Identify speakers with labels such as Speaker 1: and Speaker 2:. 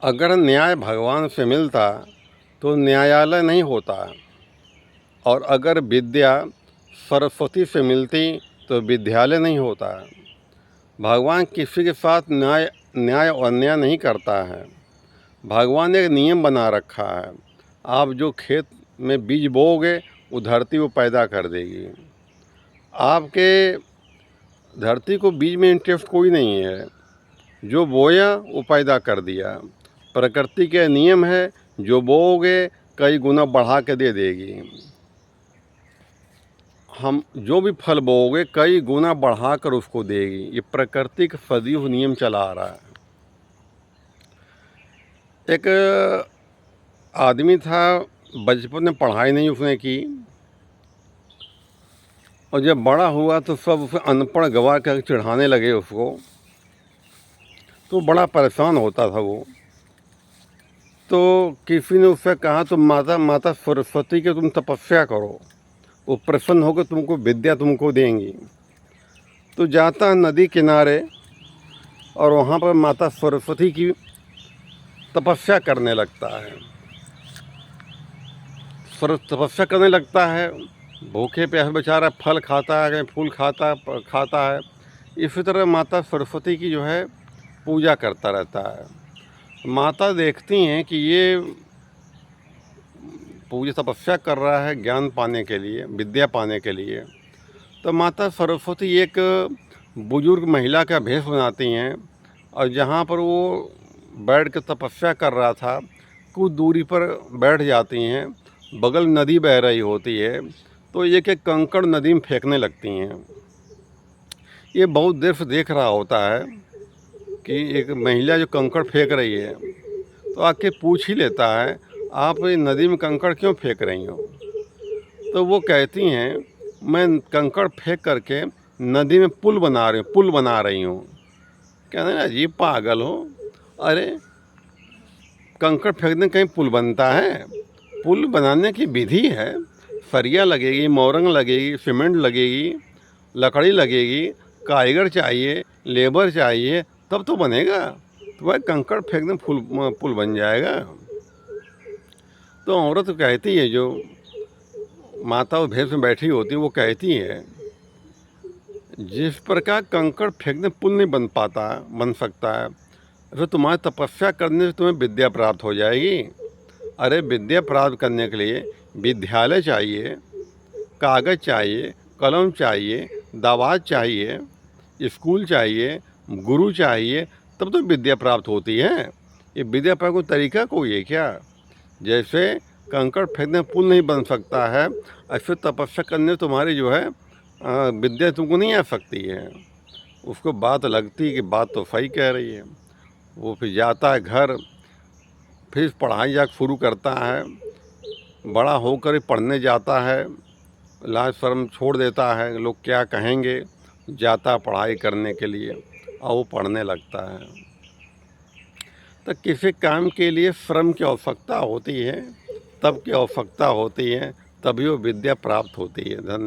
Speaker 1: अगर न्याय भगवान से मिलता तो न्यायालय नहीं होता, और अगर विद्या सरस्वती से मिलती तो विद्यालय नहीं होता। भगवान किसी के साथ न्याय और अन्याय नहीं करता है। भगवान ने एक नियम बना रखा है, आप जो खेत में बीज बोओगे वो धरती वो पैदा कर देगी। आपके धरती को बीज में इंटरेस्ट कोई नहीं है, जो बोया वो पैदा कर दिया। प्रकृति के नियम है, जो बोओगे कई गुना बढ़ा के दे देगी। हम जो भी फल बोओगे कई गुना बढ़ा कर उसको देगी। ये प्रकृति का सदैव नियम चला आ रहा है। एक आदमी था, बचपन में पढ़ाई नहीं उसने की, और जब बड़ा हुआ तो सब उसे अनपढ़ गवाह कर चिढ़ाने लगे उसको, तो बड़ा परेशान होता था वो। तो किसी ने उससे कहा तो माता सरस्वती की तुम तपस्या करो, वो प्रसन्न होकर तुमको विद्या तुमको देंगी। तो जाता है नदी किनारे और वहाँ पर माता सरस्वती की तपस्या करने लगता है। तपस्या करने लगता है, भूखे प्यासे बेचारा फल खाता है, कहीं फूल खाता है। इसी तरह माता सरस्वती की जो है पूजा करता रहता है। माता देखती हैं कि ये पूजा तपस्या कर रहा है ज्ञान पाने के लिए, विद्या पाने के लिए। तो माता सरस्वती एक बुजुर्ग महिला का भेष बनाती हैं, और जहाँ पर वो बैठ कर तपस्या कर रहा था कुछ दूरी पर बैठ जाती हैं। बगल नदी बह रही होती है, तो एक एक कंकड़ नदी में फेंकने लगती हैं। ये बहुत देर से देख रहा होता है कि एक महिला जो कंकड़ फेंक रही है, तो आके पूछ ही लेता है, आप ये नदी में कंकड़ क्यों फेंक रही हो? तो वो कहती हैं, मैं कंकड़ फेंक करके नदी में पुल बना रही हूँ। कहते हैं अजीब पागल हो, अरे कंकड़ फेंकने कहीं पुल बनता है? पुल बनाने की विधि है, सरिया लगेगी, मोरंग लगेगी, सीमेंट लगेगी, लकड़ी लगेगी, कारीगर चाहिए, लेबर चाहिए, तब तो बनेगा। तो भाई कंकड़ फेंकने पुल बन जाएगा। तो औरत कहती है, जो माता उस भेष में बैठी होती है, वो कहती है, जिस प्रकार कंकड़ फेंकने पुल नहीं बन सकता है, तो तुम्हारी तपस्या करने से तुम्हें विद्या प्राप्त हो जाएगी। अरे विद्या प्राप्त करने के लिए विद्यालय चाहिए, कागज़ चाहिए, कलम चाहिए, दवात चाहिए, स्कूल चाहिए, गुरु चाहिए, तब तो विद्या प्राप्त होती है। ये विद्या प्राप्त का तरीका कोई है क्या? जैसे कंकड़ फेंकने पुल नहीं बन सकता है, ऐसे तपस्या करने तुम्हारी जो है विद्या तुमको नहीं आ सकती है। उसको बात लगती कि बात तो सही कह रही है। वो फिर जाता है घर, फिर पढ़ाई जा शुरू करता है। बड़ा होकर पढ़ने जाता है, लाज शर्म छोड़ देता है, लोग क्या कहेंगे, जाता पढ़ाई करने के लिए और वो पढ़ने लगता है। तो किसी काम के लिए श्रम की आवश्यकता होती है, तब की आवश्यकता होती है, तभी वो विद्या प्राप्त होती है। धन्यवाद।